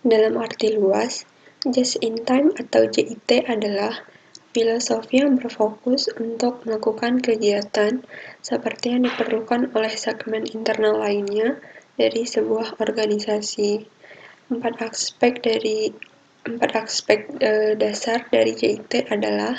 Dalam arti luas, Just in Time atau JIT adalah filosofi yang berfokus untuk melakukan kegiatan seperti yang diperlukan oleh segmen internal lainnya dari sebuah organisasi. Empat aspek dasar dari JIT adalah: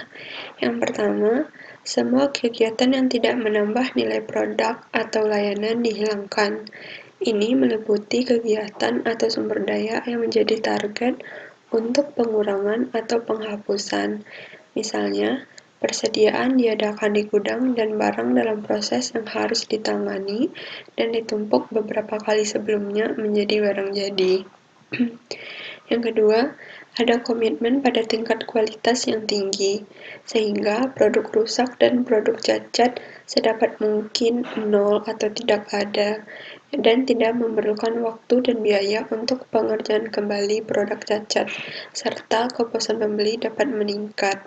yang pertama, semua kegiatan yang tidak menambah nilai produk atau layanan dihilangkan. Ini meliputi kegiatan atau sumber daya yang menjadi target untuk pengurangan atau penghapusan. Misalnya, persediaan diadakan di gudang dan barang dalam proses yang harus ditangani dan ditumpuk beberapa kali sebelumnya menjadi barang jadi. Yang kedua, ada komitmen pada tingkat kualitas yang tinggi, sehingga produk rusak dan produk cacat sedapat mungkin nol atau tidak ada, dan tidak memerlukan waktu dan biaya untuk pengerjaan kembali produk cacat, serta kepuasan pembeli dapat meningkat.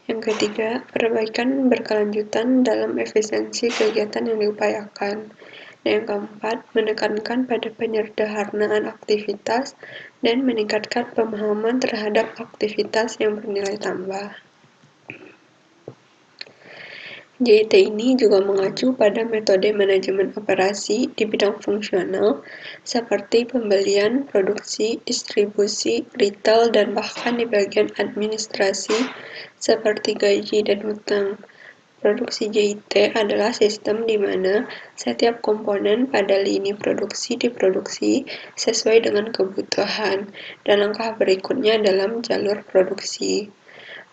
Yang ketiga, perbaikan berkelanjutan dalam efisiensi kegiatan yang diupayakan. Dan yang keempat, menekankan pada penyederhanaan aktivitas dan meningkatkan pemahaman terhadap aktivitas yang bernilai tambah. JIT ini juga mengacu pada metode manajemen operasi di bidang fungsional seperti pembelian, produksi, distribusi, retail, dan bahkan di bagian administrasi seperti gaji dan hutang. Produksi JIT adalah sistem di mana setiap komponen pada lini produksi diproduksi sesuai dengan kebutuhan, dan langkah berikutnya dalam jalur produksi.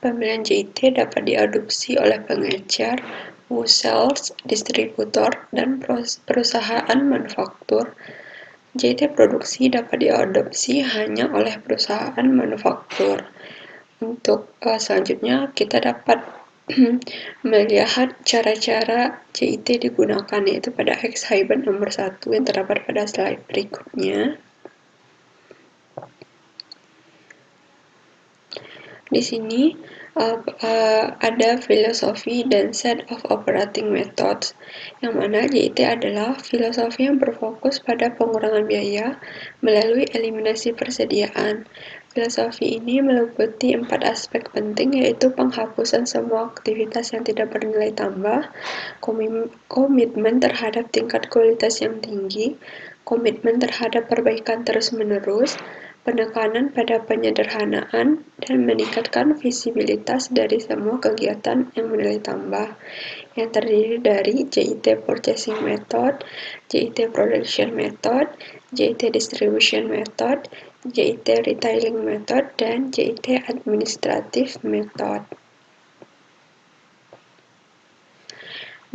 Pembelian JIT dapat diadopsi oleh pengecer, wholesalers, distributor, dan perusahaan manufaktur. JIT produksi dapat diadopsi hanya oleh perusahaan manufaktur. Untuk selanjutnya kita dapat melihat cara-cara JIT digunakan, yaitu pada exhibit nomor 1 yang terdapat pada slide berikutnya. Di sini ada filosofi dan set of operating methods, yang mana JIT adalah filosofi yang berfokus pada pengurangan biaya melalui eliminasi persediaan. Filosofi ini meliputi 4 aspek penting, yaitu penghapusan semua aktivitas yang tidak bernilai tambah, komitmen terhadap tingkat kualitas yang tinggi, komitmen terhadap perbaikan terus-menerus, penekanan pada penyederhanaan, dan meningkatkan visibilitas dari semua kegiatan yang bernilai tambah, yang terdiri dari JIT Purchasing Method, JIT Production Method, JIT Distribution Method, JIT Retailing Method, dan JIT Administrative Method.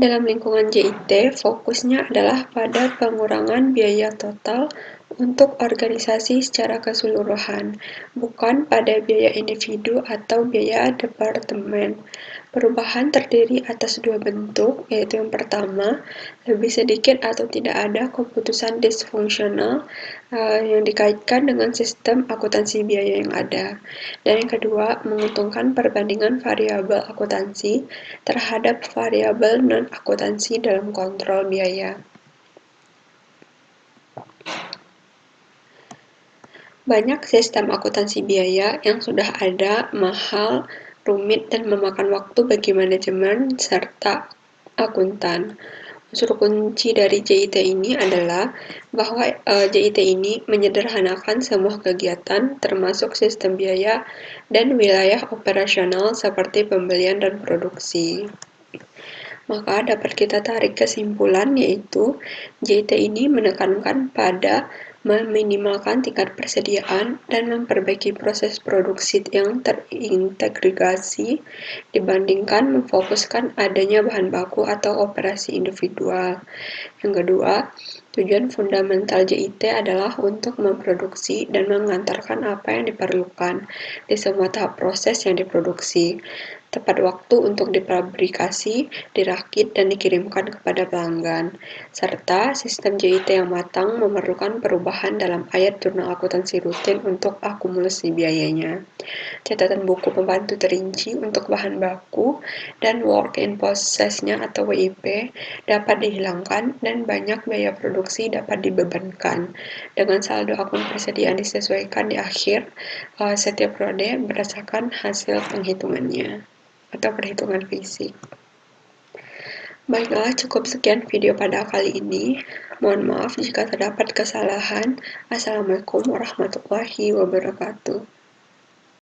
Dalam lingkungan JIT, fokusnya adalah pada pengurangan biaya total untuk organisasi secara keseluruhan, bukan pada biaya individu atau biaya departemen. Perubahan terdiri atas 2 bentuk, yaitu yang pertama, lebih sedikit atau tidak ada keputusan disfungsional yang dikaitkan dengan sistem akuntansi biaya yang ada. Dan yang kedua, menguntungkan perbandingan variabel akuntansi terhadap variabel non-akuntansi dalam kontrol biaya. Banyak sistem akuntansi biaya yang sudah ada mahal, rumit, dan memakan waktu bagi manajemen serta akuntan. Unsur kunci dari JIT ini adalah bahwa JIT ini menyederhanakan semua kegiatan termasuk sistem biaya dan wilayah operasional seperti pembelian dan produksi. Maka dapat kita tarik kesimpulan, yaitu JIT ini menekankan pada meminimalkan tingkat persediaan dan memperbaiki proses produksi yang terintegrasi dibandingkan memfokuskan adanya bahan baku atau operasi individual. Yang kedua, tujuan fundamental JIT adalah untuk memproduksi dan mengantarkan apa yang diperlukan di semua tahap proses yang diproduksi. tepat waktu untuk dipabrikasi, dirakit, dan dikirimkan kepada pelanggan, serta sistem JIT yang matang memerlukan perubahan dalam ayat jurnal akuntansi rutin untuk akumulasi biayanya. Catatan buku pembantu terinci untuk bahan baku dan work in process-nya atau WIP dapat dihilangkan dan banyak biaya produksi dapat dibebankan. Dengan saldo akun persediaan disesuaikan di akhir setiap periode berdasarkan hasil penghitungannya atau perhitungan fisik. Baiklah, cukup sekian video pada kali ini. Mohon maaf jika terdapat kesalahan. Assalamualaikum warahmatullahi wabarakatuh.